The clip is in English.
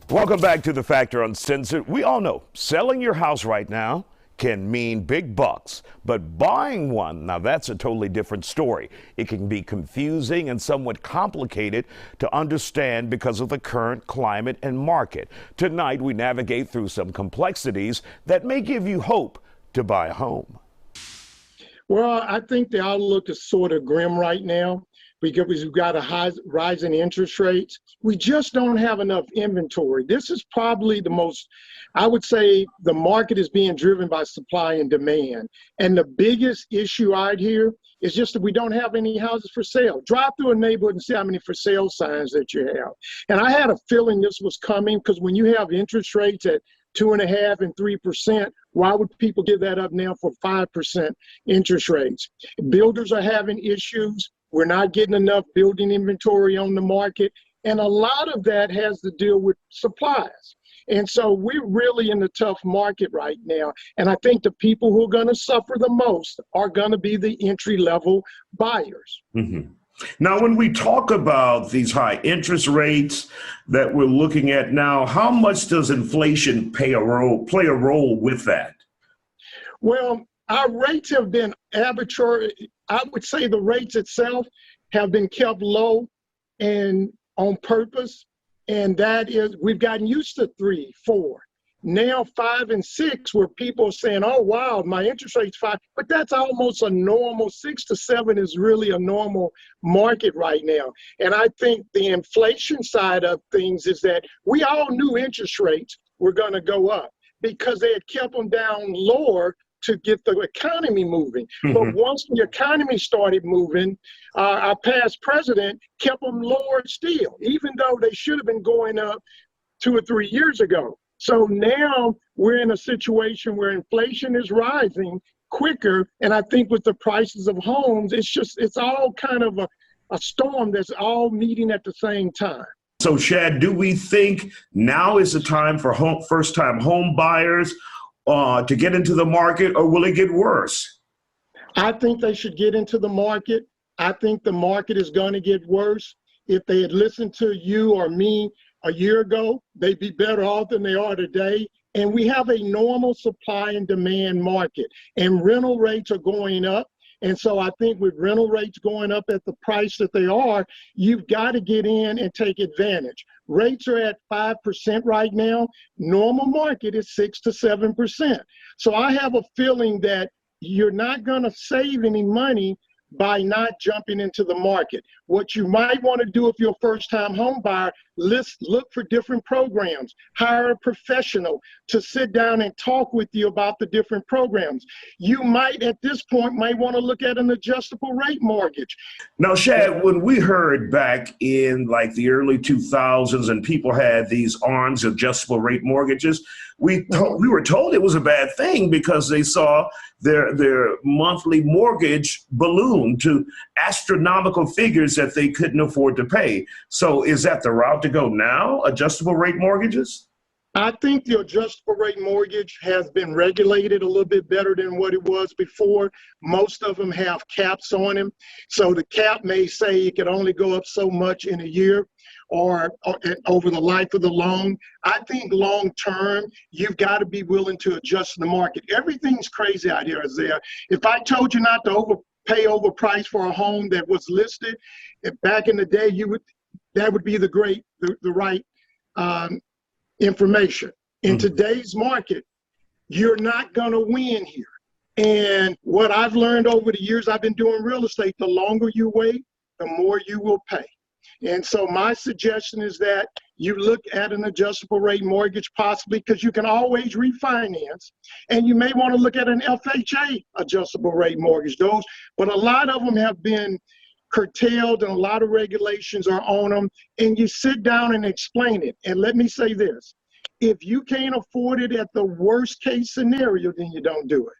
Welcome back to The Factor Uncensored. We all know selling your house right now can mean big bucks, but buying one, now that's a totally different story. It can be confusing and somewhat complicated to understand because of the current climate and market. Tonight, we navigate through some complexities that may give you hope to buy a home. Well, I think the outlook is sort of grim right now because we've got a high rise in interest rates. We just don't have enough inventory. This is probably the most, I would say the market is being driven by supply and demand. And the biggest issue out here is just that we don't have any houses for sale. Drive through a neighborhood and see how many for sale signs that you have. And I had a feeling this was coming because when you have interest rates at 2.5% and 3%, why would people give that up now for 5% interest rates? Builders are having issues. We're not getting enough building inventory on the market. And a lot of that has to deal with supplies. And so we're really in a tough market right now. And I think the people who are going to suffer the most are going to be the entry-level buyers. Mm-hmm. Now, when we talk about these high interest rates that we're looking at now, how much does inflation play a role with that? Well, our rates have been arbitrary. I would say the rates itself have been kept low and on purpose. And that is, we've gotten used to 3, 4. Now 5 and 6, where people are saying, oh, wow, my interest rate's 5. But that's almost a normal. 6 to 7 is really a normal market right now. And I think the inflation side of things is that we all knew interest rates were going to go up because they had kept them down lower to get the economy moving. Mm-hmm. But once the economy started moving, our past president kept them lower still, even though they should have been going up 2 or 3 years ago. So now we're in a situation where inflation is rising quicker. And I think with the prices of homes, it's all kind of a storm that's all meeting at the same time. So, Shad, do we think now is the time for first-time home buyers to get into the market, or will it get worse? I think they should get into the market. I think the market is going to get worse. If they had listened to you or me a year ago, they'd be better off than they are today. And we have a normal supply and demand market, and rental rates are going up. And so I think with rental rates going up at the price that they are, you've got to get in and take advantage. Rates are at 5% right now. Normal market is 6 to 7%. So I have a feeling that you're not going to save any money by not jumping into the market. What you might want to do if you're a first-time home buyer, look for different programs. Hire a professional to sit down and talk with you about the different programs. You might, at this point, might want to look at an adjustable rate mortgage. Now, Shad, when we heard back in like the early 2000s and people had these ARMs, adjustable rate mortgages, we were told it was a bad thing because they saw their monthly mortgage balloon to astronomical figures that they couldn't afford to pay. So is that the route to go now, adjustable rate mortgages? I think the adjustable rate mortgage has been regulated a little bit better than what it was before. Most of them have caps on them. So the cap may say it could only go up so much in a year or over the life of the loan. I think long term, you've got to be willing to adjust the market. Everything's crazy out here, Isaiah. If I told you not to pay overpriced for a home that was listed, back in the day, that would be the right information. In today's market, you're not going to win here. And what I've learned over the years I've been doing real estate, the longer you wait, the more you will pay. And so my suggestion is that you look at an adjustable rate mortgage possibly because you can always refinance. And you may want to look at an FHA adjustable rate mortgage. But a lot of them have been curtailed and a lot of regulations are on them, and you sit down and explain it. And let me say this, if you can't afford it at the worst case scenario, then you don't do it.